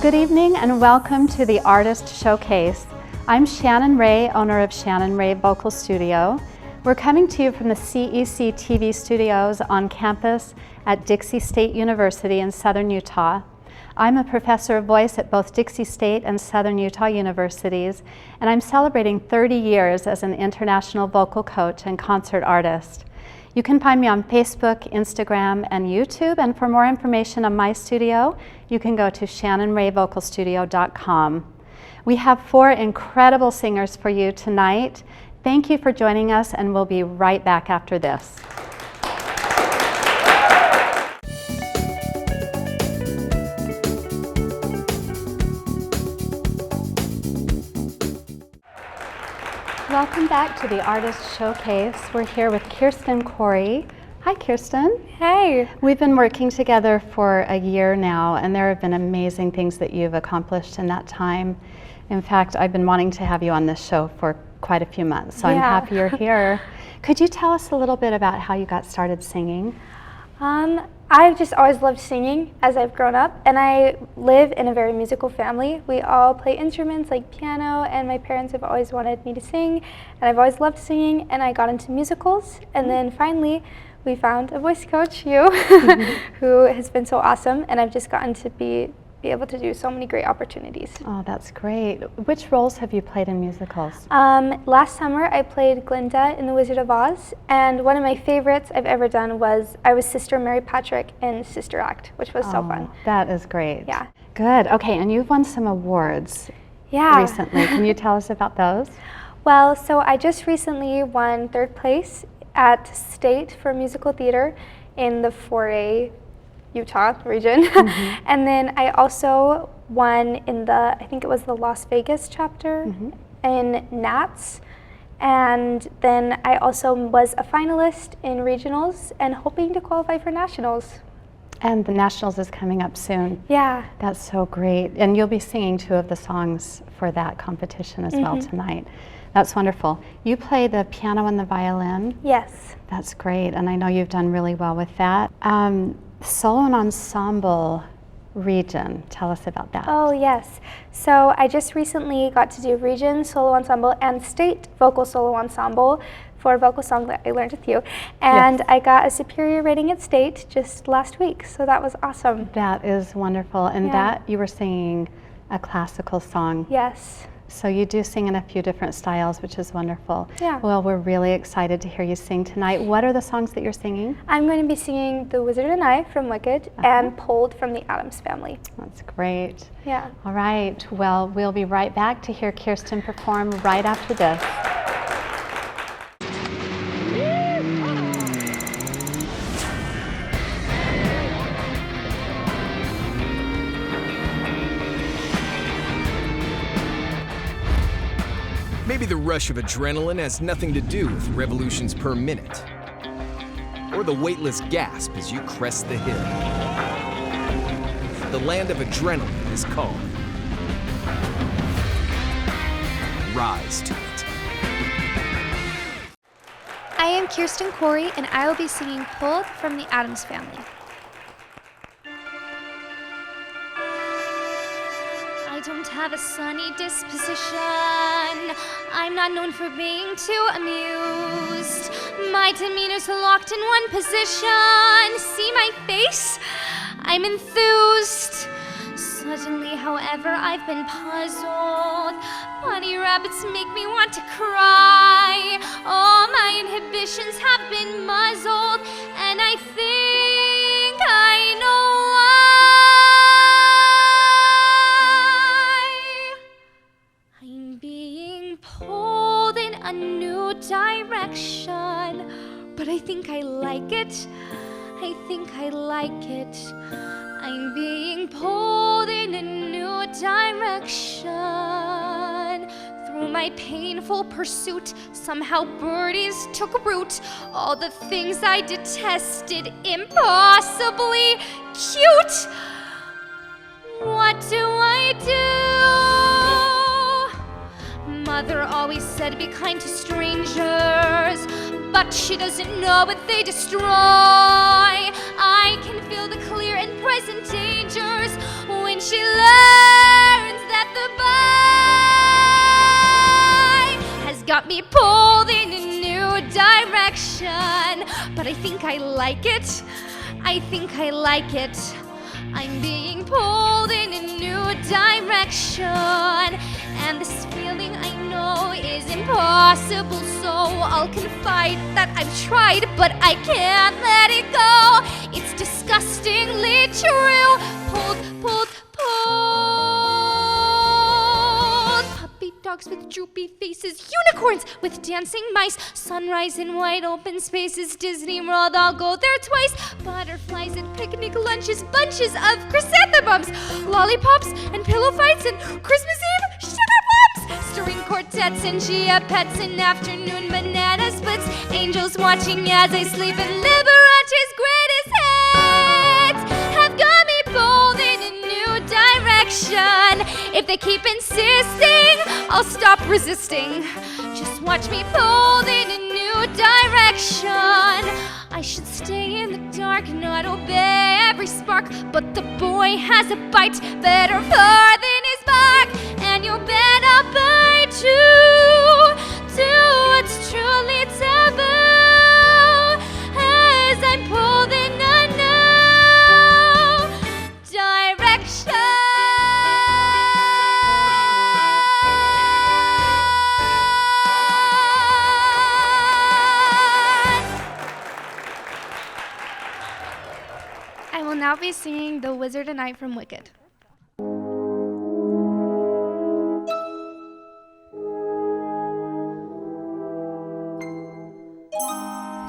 Good evening and welcome to the Artist Showcase. I'm Shannon Rae, owner of Shannon Rae Vocal Studio. We're coming to you from the CEC TV studios on campus at Dixie State University in Southern Utah. I'm a professor of voice at both Dixie State and Southern Utah universities, and I'm celebrating 30 years as an international vocal coach and concert artist. You can find me on Facebook, Instagram, and YouTube, and for more information on my studio, you can go to shannonraevocalstudio.com. We have 4 incredible singers for you tonight. Thank you for joining us, and we'll be right back after this. Welcome back to the Artist Showcase. We're here with Kirstin Corry. Hi, Kirsten. Hey. We've been working together for a year now, and there have been amazing things that you've accomplished in that time. In fact, I've been wanting to have you on this show for quite a few months, so I'm happy you're here. Could you tell us a little bit about how you got started singing? I've just always loved singing as I've grown up, and I live in a very musical family. We all play instruments like piano, and my parents have always wanted me to sing, and I've always loved singing, and I got into musicals, and then finally we found a voice coach, you, who has been so awesome, and I've just gotten to be able to do so many great opportunities. Oh, that's great. Which roles have you played in musicals? Last summer I played Glinda in The Wizard of Oz, and one of my favorites I've ever done was I was Sister Mary Patrick in Sister Act, which was so fun. That is great. Yeah. Good. Okay, and you've won some awards recently. Can you tell us about those? Well, so I just recently won 3rd place at State for Musical Theater in the 4A Utah region. And then I also won in the, I think it was the Las Vegas chapter in Nats. And then I also was a finalist in regionals and hoping to qualify for nationals. And the nationals is coming up soon. Yeah. That's so great. And you'll be singing 2 of the songs for that competition as well tonight. That's wonderful. You play the piano and the violin? Yes. That's great, and I know you've done really well with that. Solo and ensemble region, tell us about that. Oh yes, so I just recently got to do region, solo ensemble, and state vocal solo ensemble for a vocal song that I learned with you. And I got a superior rating at state just last week, so that was awesome. That is wonderful, and that you were singing a classical song. Yes. So you do sing in a few different styles, which is wonderful. Yeah. Well, we're really excited to hear you sing tonight. What are the songs that you're singing? I'm going to be singing The Wizard and I from Wicked and Pulled from the Addams Family. That's great. Yeah. All right. Well, we'll be right back to hear Kirstin perform right after this. Maybe the rush of adrenaline has nothing to do with revolutions per minute, or the weightless gasp as you crest the hill. The land of adrenaline is called. Rise to it. I am Kirsten Corry, and I will be singing Pulled from the Addams Family. I don't have a sunny disposition. I'm not known for being too amused. My demeanor's locked in one position. See my face? I'm enthused. Suddenly, however, I've been puzzled. Bunny rabbits make me want to cry. All my inhibitions have been muzzled, and I think I know why. I'm being pulled in a new direction, but I think I like it. I think I like it. I'm being pulled in a new direction. Through my painful pursuit, somehow birdies took root. All the things I detested, impossibly cute. What do I do? Mother always said be kind to strangers, but she doesn't know what they destroy. I can feel the clear and present dangers when and she learns that the bite has got me pulled in a new direction. But I think I like it. I think I like it. I'm being pulled in a new direction, and this feeling I know is impossible, so I'll confide that I've tried, but I can't let it go. It's disgustingly true. Pulled. Puppy dogs with droopy faces, unicorns with dancing mice, sunrise in wide open spaces, Disney World, I'll go there twice, butterflies at picnic lunches, bunches of chrysanthemums, lollipops and pillow fights, and Christmas Eve sugar plums, string quartets and chia pets, and afternoon banana splits, angels watching as I sleep, and Liberace's greatest hits have got me pulled in a new direction. If they keep insisting, I'll stop resisting. Just watch me pulled in a new direction. I should stay in the dark, not obey every spark, but the boy has a bite better far than his bark, and you bet I'll bite too. Do what's truly taboo as I'm pulled in a new direction. I will now be singing The Wizard and I from Wicked.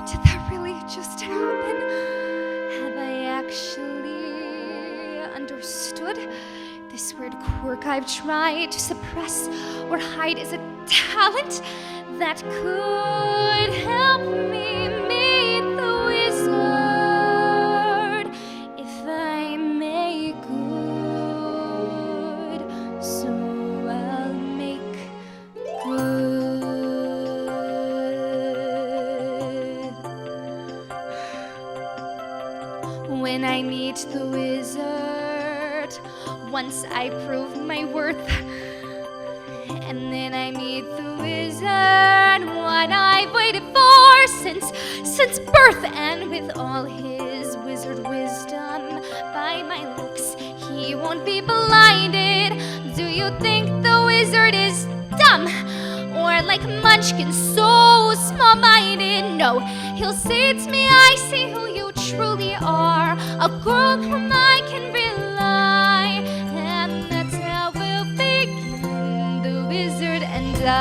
Did that really just happen? Have I actually understood? This weird quirk I've tried to suppress or hide is a talent that could help me meet the wizard if I make good. So I'll make good. When I meet the wizard, once I prove my worth, and then I meet the wizard, what I've waited for since birth, and with all his wizard wisdom, by my looks he won't be blinded. Do you think the wizard is dumb, or like Munchkin so small-minded? No, he'll say to me, I see who you truly are, a girl whom I can rely, and that's how we'll begin, the wizard and I.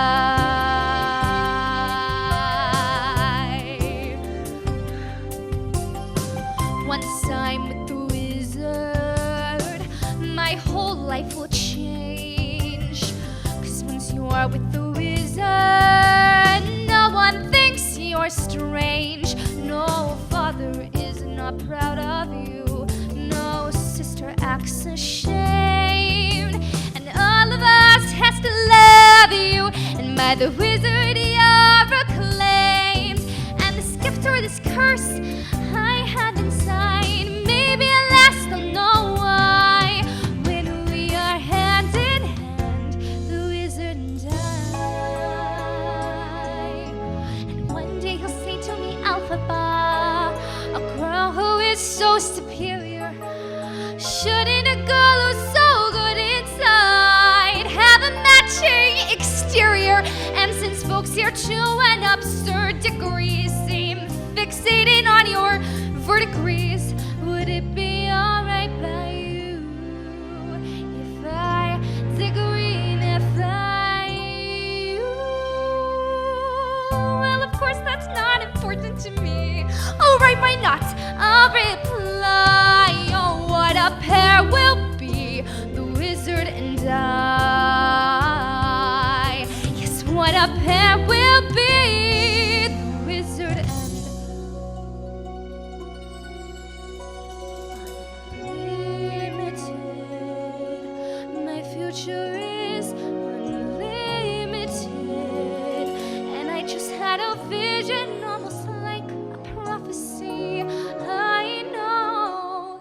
Once I'm with the wizard, my whole life will change, 'cause once you are with the wizard, no one thinks you're strange. No father is not proud of you, no sister acts ashamed, and all of us has to love you, and by the wizard you're acclaimed. And this gift or this curse I have inside, maybe at last I'll know why, when we are hand in hand, the wizard and I. And one day he'll say to me, Alphaba, a girl who is so superior, shouldn't a girl who's so good inside have a matching exterior? And since folks here to an absurd degree seem fixated on your verdigris, would it be alright by you if I dignify you? Well, of course that's not important to me. Alright, why not? I'll reply, oh, what a pair we'll be, the wizard and I. Yes, what a pair we'll be, the wizard and unlimited. My future is unlimited, and I just had a vision, almost like a prophecy. I know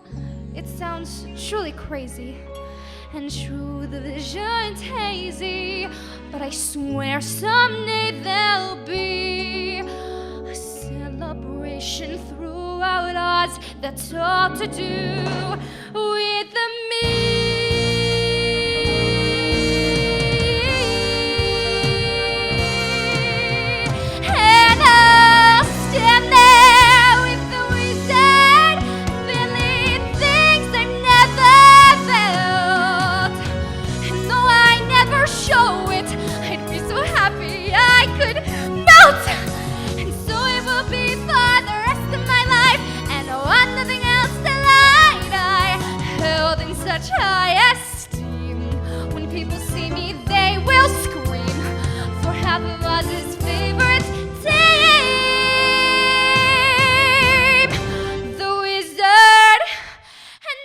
it sounds truly crazy, and true the vision's hazy, but I swear someday there'll be a celebration throughout Oz that's all to do with the me. And I'll stand there with the wizard, feeling things I've never felt. And though I never show it, I'd be so happy I could melt. And so it will be for the rest of my life, and I want nothing else to light. I held in such high esteem. When people see me, they will scream for half of Oz's favorite team, the wizard and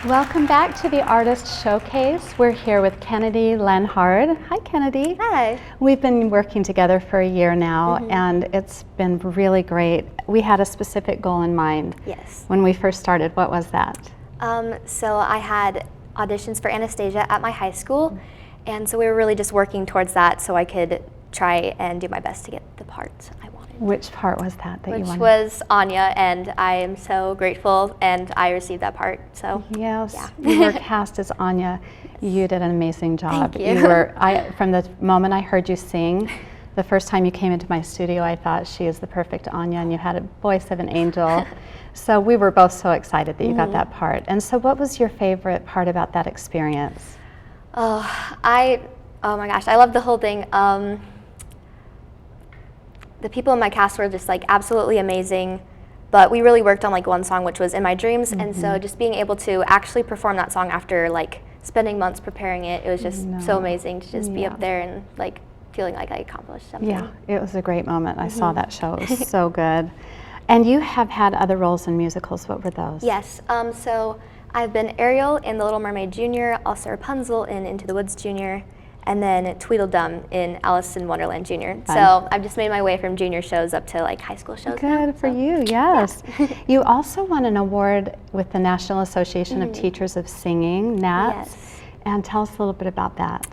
Welcome back to the Artist Showcase. We're here with Kennedy Leonhard. Hi, Kennedy. Hi. We've been working together for a year now, and it's been really great. We had a specific goal in mind. Yes. When we first started, what was that? So I had auditions for Anastasia at my high school, and so we were really just working towards that so I could try and do my best to get the part I wanted. Which part was that you Which wanted? was Anya, and I am so grateful, and I received that part, so. Yes, Yeah. you were cast as Anya. You did an amazing job. Thank you. From the moment I heard you sing, the first time you came into my studio, I thought she is the perfect Anya, and you had a voice of an angel. So we were both so excited that you got that part. And so what was your favorite part about that experience? Oh my gosh, I loved the whole thing. The people in my cast were just like absolutely amazing, but we really worked on like one song, which was In My Dreams, and so just being able to actually perform that song after like spending months preparing it, it was just so amazing to just be up there and like feeling like I accomplished something. Yeah, it was a great moment. I saw that show. It was so good. And you have had other roles in musicals. What were those? Yes, so I've been Ariel in The Little Mermaid Jr., also Rapunzel in Into the Woods Jr., and then Tweedledum in Alice in Wonderland Jr. Fun. So I've just made my way from junior shows up to like high school shows. Good for you, yes. You also won an award with the National Association of Teachers of Singing, NATS. Yes. And tell us a little bit about that.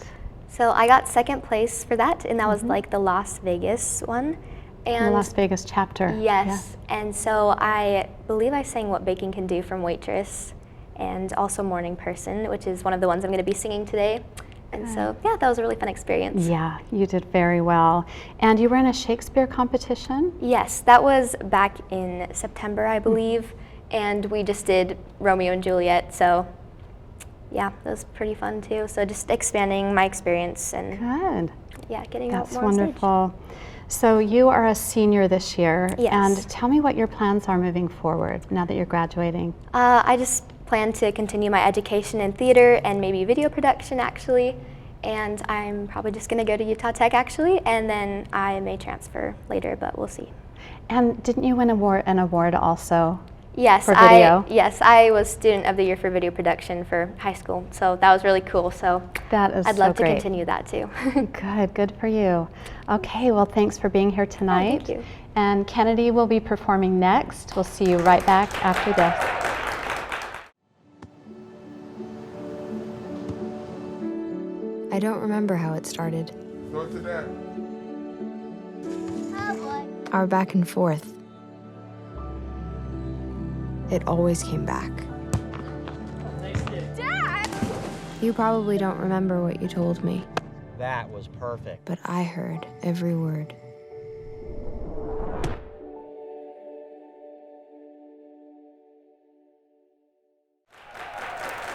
So I got second place for that, and that was like the Las Vegas one. And The Las Vegas chapter. Yes, and so I believe I sang What Baking Can Do from Waitress, and also Morning Person, which is one of the ones I'm going to be singing today. And so, yeah, that was a really fun experience. Yeah, you did very well. And you were in a Shakespeare competition? Yes, that was back in September, I believe, and we just did Romeo and Juliet, so yeah, that was pretty fun too. So just expanding my experience and Good. yeah, getting That's out more on stage. wonderful. So you are a senior this year. Yes. And tell me what your plans are moving forward now that you're graduating. I just plan to continue my education in theater and maybe video production actually, and I'm probably just going to go to Utah Tech actually, and then I may transfer later, but we'll see. And didn't you win an award also? Yes, For video? I was Student of the Year for video production for high school, so that was really cool. So That is I'd so love to great. continue that too. Good for you. Okay, well, thanks for being here tonight. thank you. And Kennedy will be performing next. We'll see you right back after this. I don't remember how it started. Go to that. Our back and forth. It always came back. Dad! You probably don't remember what you told me, That was perfect. but I heard every word.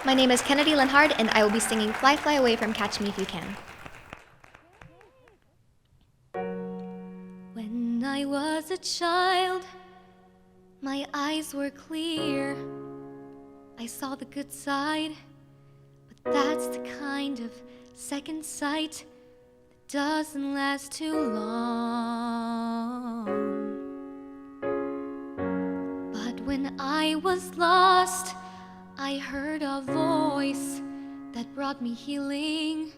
My name is Kennedy Leonhard, and I will be singing Fly, Fly Away from Catch Me If You Can. When I was a child, my eyes were clear. I saw the good side, but that's the kind of second sight that doesn't last too long. But when I was lost, I heard a voice that brought me healing.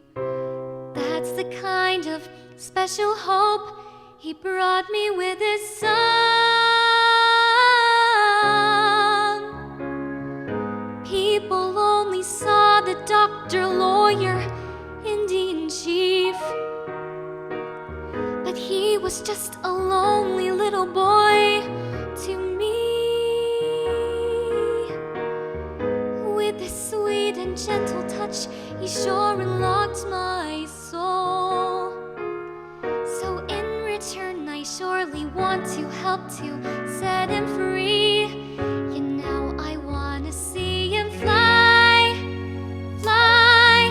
That's the kind of special hope he brought me with his song. People only saw the doctor, lawyer, Indian chief, but he was just a lonely little boy to me. With his sweet and gentle touch, he sure unlocked my soul. So in return, I surely want to help to set him free. And now I wanna see him fly, fly.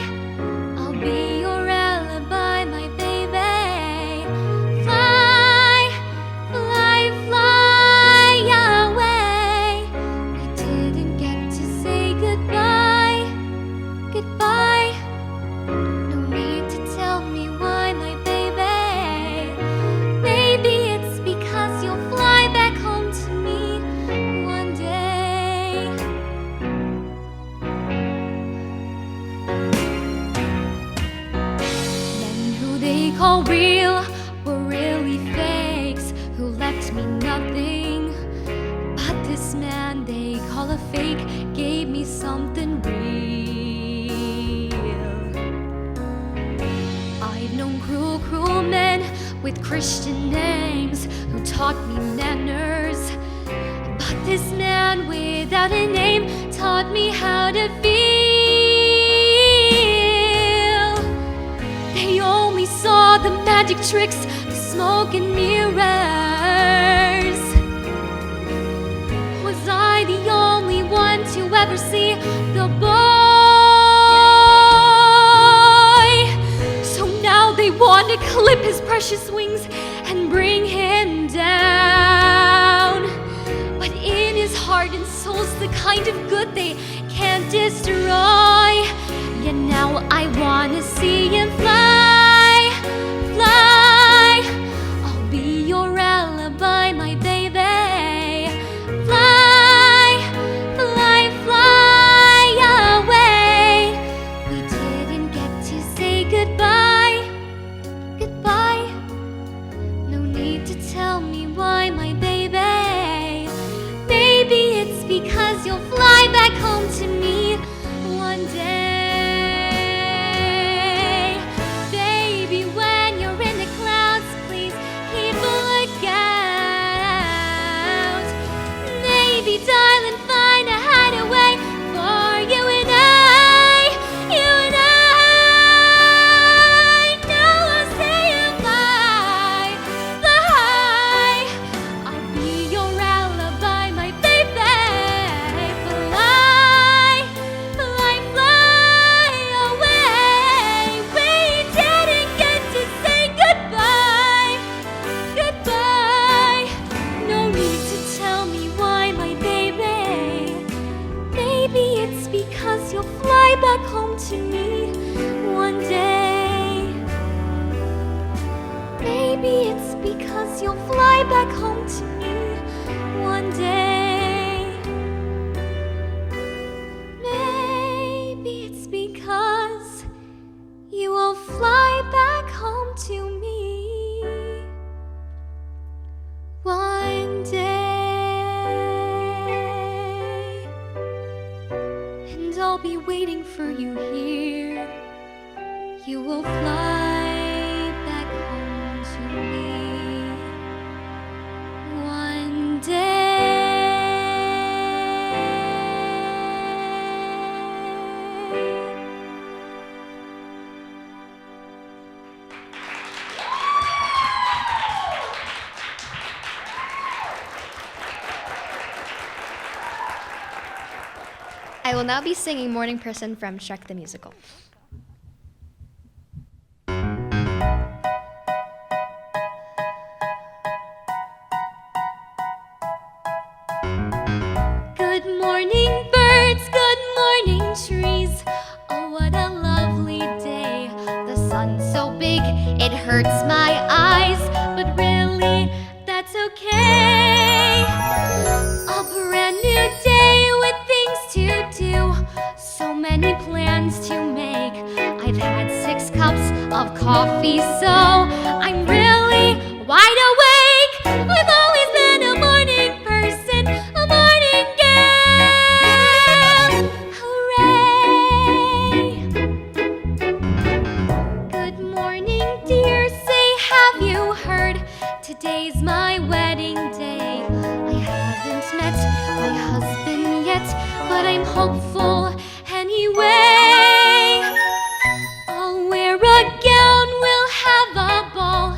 I'll be your alibi, my baby. Fly, fly, fly away. We didn't get to say goodbye, goodbye. No need to tell me why, my baby. Maybe it's because you'll fly back home to me one day. Men who they call real were really fakes, who left me nothing. But this man they call a fake gave me something real. I've known cruel, cruel men with Christian names who taught me manners. But this man without a name taught me how to feel. They only saw the magic tricks, the smoke and mirrors. Was I the only one to ever see the boy? So now they want to clip his precious wings and bring him down. But in his heart and soul's the kind of good they can't destroy. Yet now I wanna see him fly, fly. I'll be your alibi, my baby. Fly, fly, fly away. We didn't get to say goodbye, goodbye. No need to tell me why, my baby. Maybe it's because you'll fly back home to me one day. Baby, when you're in the clouds, please keep a lookout. Maybe, darling, find a hideaway for you and I. You and I. Now I'll say fly, fly. I'll be your alibi, my baby. Fly, fly, fly away. We didn't get to say goodbye, goodbye. No need to tell me why, my baby. Maybe it's because you'll fly back home to me one day. Maybe it's because you'll fly back home to me one day. Maybe it's because you will fly back home to me one day. And I'll be waiting for you here. You will fly back home to me one day. I will now be singing Morning Person from Shrek the Musical. Good morning, birds, good morning, trees. Oh, what a lovely day. The sun's so big, it okay. A brand new day with things to do, so many plans to make. I've had 6 cups of coffee, so I'm really wide awake. I've always been a morning person, a morning girl. Hooray! Good morning, dear. Say, have you heard? Today's my wedding day. I haven't met my husband yet, but I'm hopeful anyway. I'll wear a gown, we'll have a ball,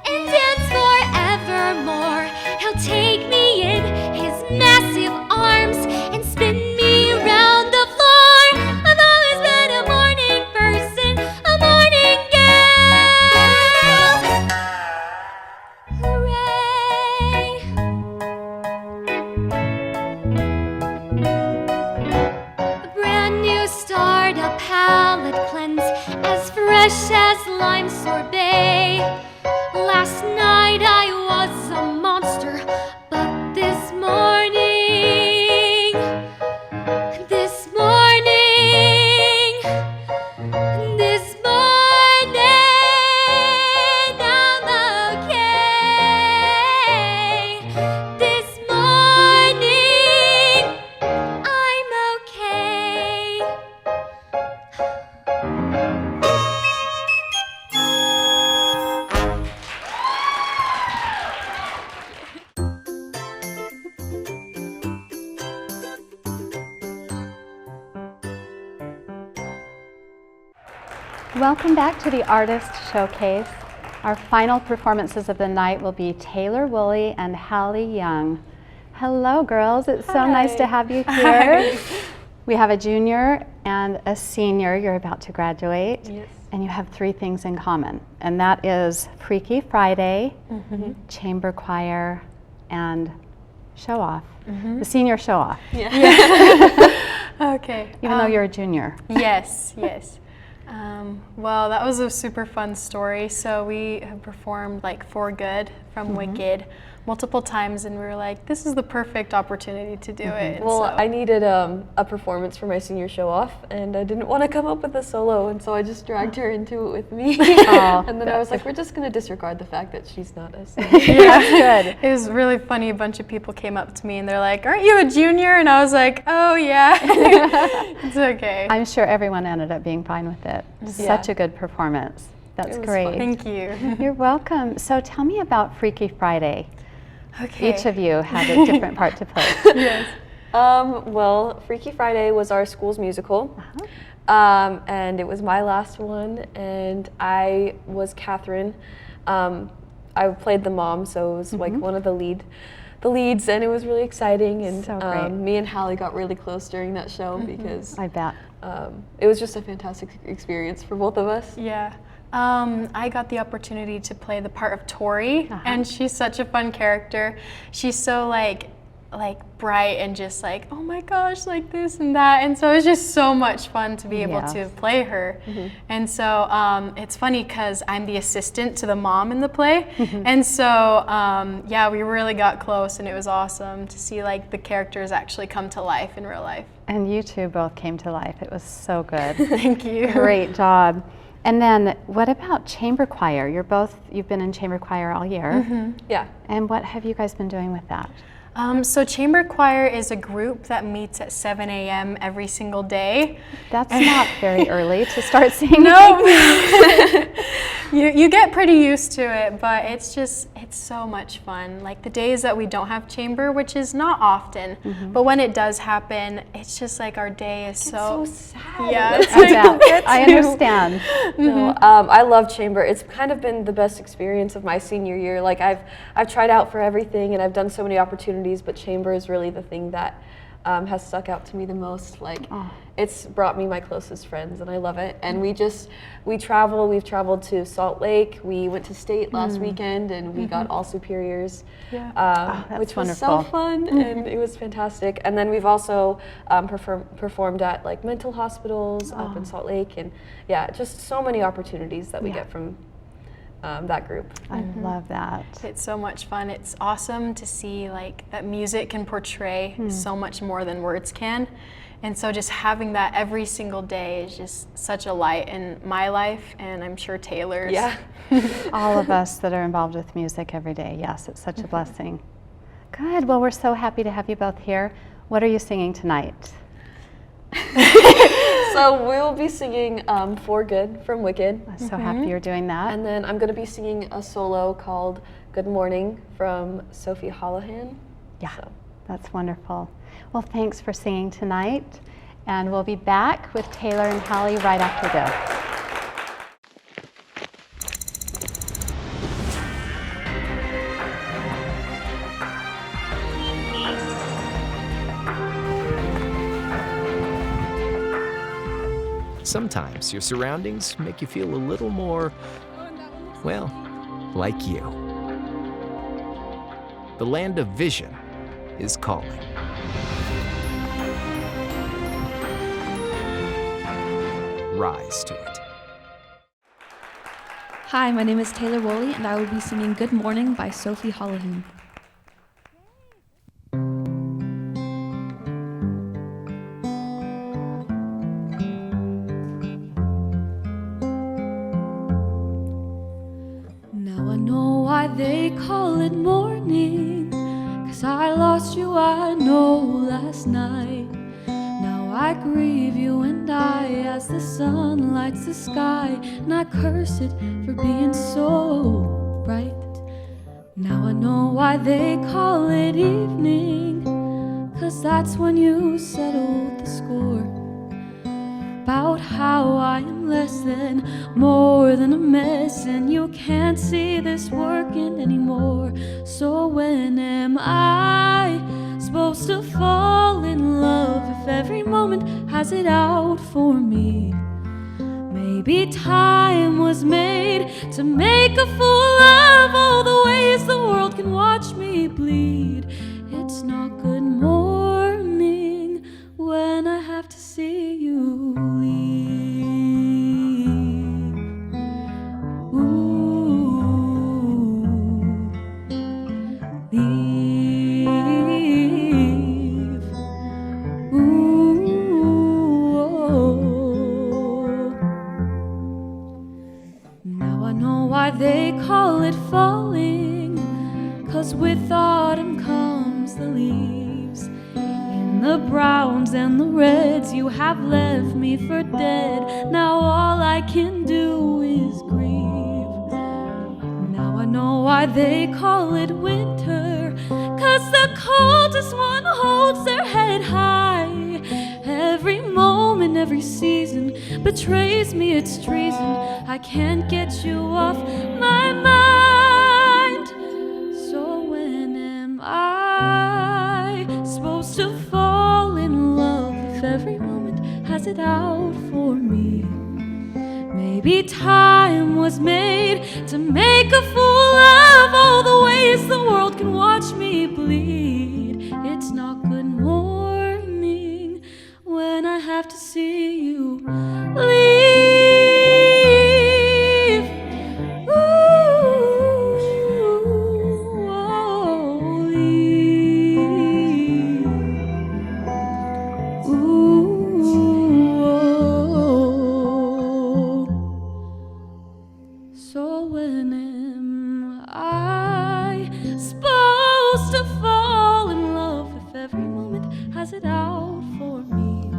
and dance forevermore. He'll take me in his massive arms and spin me around the floor. I've always been a morning person, a morning girl. Hooray! A brand new start, a palate cleanse, as fresh as lime sorbet. Last night I was a monster, but this morning I'm okay. This morning I'm okay. Welcome back to the Artist Showcase. Our final performances of the night will be Taylor, Woolley, and Halle Young. Hello, girls. It's so nice to have you here. We have a junior and a senior. You're about to graduate. Yes. And you have 3 things in common, and that is Freaky Friday, chamber choir, and show off. The senior show off, Okay. even though you're a junior. Yes, yes. Well, that was a super fun story. So we have performed like For Good from Wicked multiple times, and we were like, this is the perfect opportunity to do it. And Well, so- I needed a performance for my senior show off, and I didn't want to come up with a solo, and so I just dragged her into it with me. And then I was like, we're just going to disregard the fact that she's not a senior. That's good. It was really funny. A bunch of people came up to me and they're like, aren't you a junior? And I was like, oh yeah, it's okay. I'm sure everyone ended up being fine with it. Such a good performance. That's It was great. fun. Thank you. You're welcome. So tell me about Freaky Friday. Okay. Each of you had a different part to play. Yes. Well, Freaky Friday was our school's musical, and it was my last one, and I was Catherine. I played the mom, so it was like one of the leads, and it was really exciting. And So great. me and Halle got really close during that show because I bet. it was just a fantastic experience for both of us. Yeah. I got the opportunity to play the part of Tori, and she's such a fun character. She's so like bright and just like, oh my gosh, like this and that. And so it was just so much fun to be able to play her. And so it's funny because I'm the assistant to the mom in the play. And so yeah, we really got close, and it was awesome to see like the characters actually come to life in real life. And you two both came to life. It was so good. Thank you. Great job. And then what about chamber choir? You've been in chamber choir all year. Yeah. And what have you guys been doing with that? So chamber choir is a group that meets at 7 a.m. every single day. That's not very early to start singing. No, you get pretty used to it, but it's so much fun. Like the days that we don't have chamber, which is not often, but when it does happen, it's just like our day is so sad. Yeah, It's I understand. No, I love chamber. It's kind of been the best experience of my senior year. Like I've tried out for everything, and I've done so many opportunities, but chamber is really the thing that has stuck out to me the most. Like it's brought me my closest friends, and I love it. And we've traveled to Salt Lake. We went to State last weekend, and we got all superiors, which was so fun, and it was fantastic. And then we've also performed at like mental hospitals up in Salt Lake, and yeah, just so many opportunities that we get from that group. I love that. It's so much fun. It's awesome to see like that music can portray so much more than words can. And so just having that every single day is just such a light in my life, and I'm sure Taylor's. Yeah. All of us that are involved with music every day, yes, it's such a blessing. Good, well, we're so happy to have you both here. What are you singing tonight? So we'll be singing For Good from Wicked. I'm so happy you're doing that. And then I'm going to be singing a solo called Good Morning from Sophie Holohan. Yeah, that's wonderful. Well, thanks for singing tonight, and we'll be back with Taylor and Hallie right after this. Sometimes your surroundings make you feel a little more, well, like you. The land of vision is calling. Rise to it. Hi, my name is Taylor Woolley, and I will be singing Good Morning by Sophie Holohan. Now I know why they call it morning, 'cause I lost you, I know, last night. Now I grieve you and I as the sun lights the sky, and I curse it for being so bright. Now I know why they call it evening, 'cause that's when you settled the score about how I am less than, more than a mess, and you can't see this working anymore. So when am I supposed to fall in love if every moment has it out for me? Maybe time was made to make a fool of all the ways the world can watch me bleed. It's not good morning when I have to see you leave. Ooh, leave. Ooh, oh. Now I know why they call it falling, 'cause with autumn comes the leaves. In the browns and the reds you have left me for dead. Now all I can do is grieve. Now I know why they call it winter, 'cause the coldest one holds their head high. Every moment, every season betrays me its treason. I can't get you off my mind. So when am I supposed to fall in love if every moment has it out for me? Maybe time was made to make a fool of all the ways the world can watch me bleed. It's not good morning when I have to see you leave. Ooh, oh, leave. Ooh, oh. So when am I supposed to fall in love if every moment has it out for me?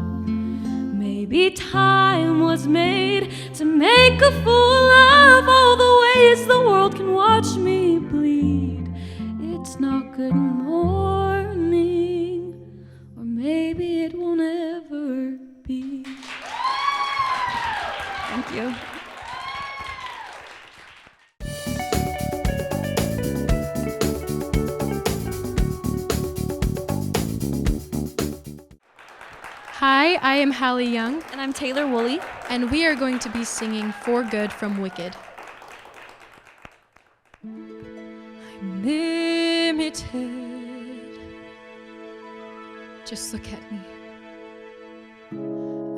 Maybe time was made to make a fool of all the ways the world can watch me bleed. It's not good morning, or maybe it won't ever be. Thank you. Hi, I am Halle Young. And I'm Taylor Woolley. And we are going to be singing For Good from Wicked. I'm limited. Just look at me.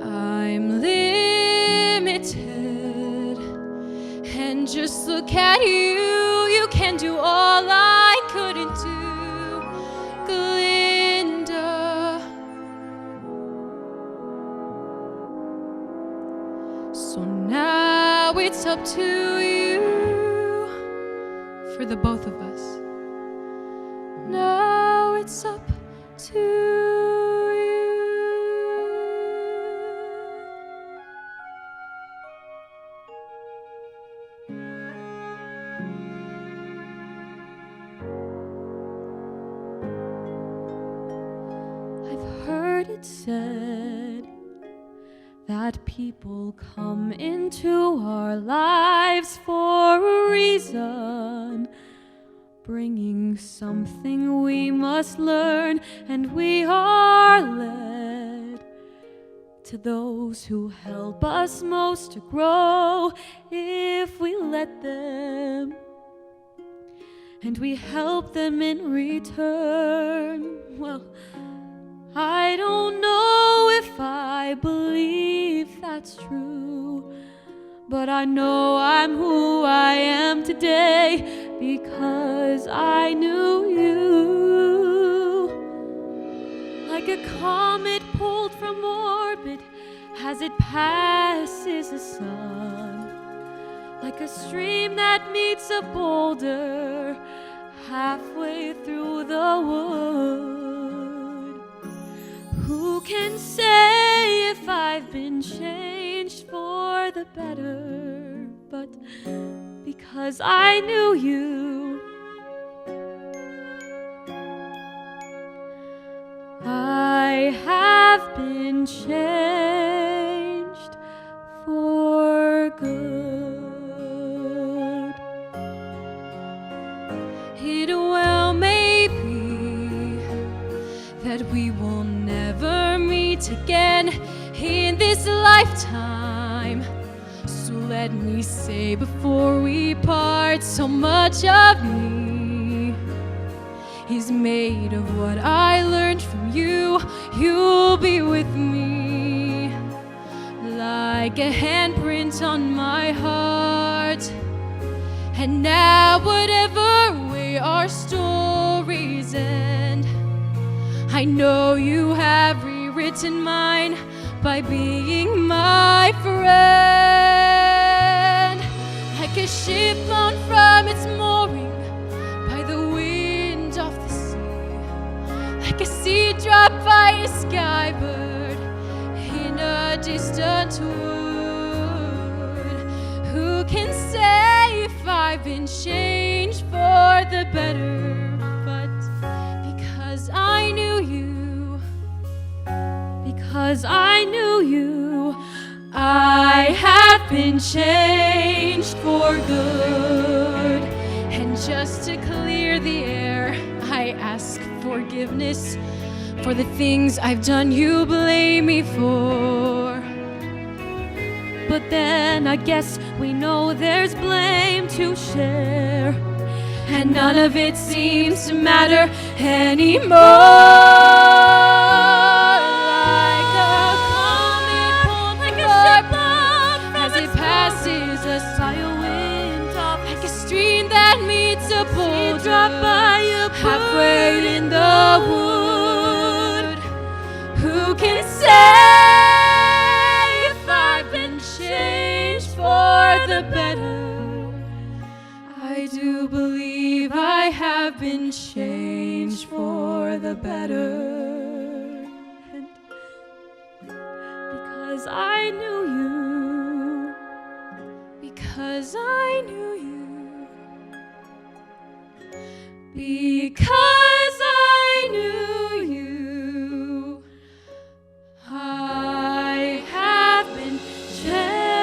I'm limited. And just Just look at you, you can do all I couldn't do, Glinda. So now it's up to you, for the both of us. Now it's up to you. I've heard it said that people come into our lives for a reason, bringing something we must learn, and we are led to those who help us most to grow if we let them, and we help them in return. Well, I don't know if I believe that's true, but I know I'm who I am today because I knew you. Like a comet pulled from orbit as it passes the sun, like a stream that meets a boulder halfway through the wood. Who can say if I've been changed for the better? But because I knew you, I have been changed for good. It well may be that we will never meet again in this lifetime. So let me say before we part, so much of me is made of what I learned from you. You'll be with me like a handprint on my heart. And now whatever way our stories end, I know you have rewritten mine by being my friend. Like a ship blown from its mooring by the wind of the sea, like a seed dropped by a skybird in a distant wood. Who can say if I've been changed for the better? But because I knew you, because I knew you, I have been changed for good. And just to clear the air, I ask forgiveness for the things I've done you blame me for. But then I guess we know there's blame to share, and none of it seems to matter anymore. A boulder halfway in the wood. Who can say if I've been changed for the better? I do believe I have been changed for the better. And because I knew you, because I knew you, because I knew you, I have been changed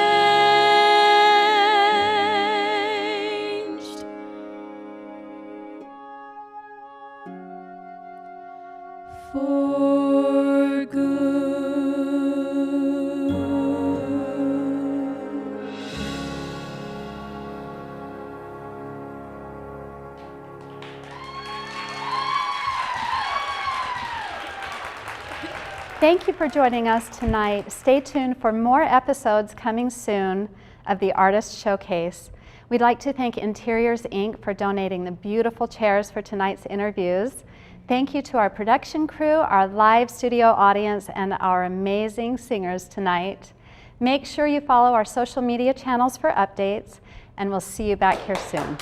for good. Thank you for joining us tonight. Stay tuned for more episodes coming soon of the Artist Showcase. We'd like to thank Interiors Inc. for donating the beautiful chairs for tonight's interviews. Thank you to our production crew, our live studio audience, and our amazing singers tonight. Make sure you follow our social media channels for updates, and we'll see you back here soon.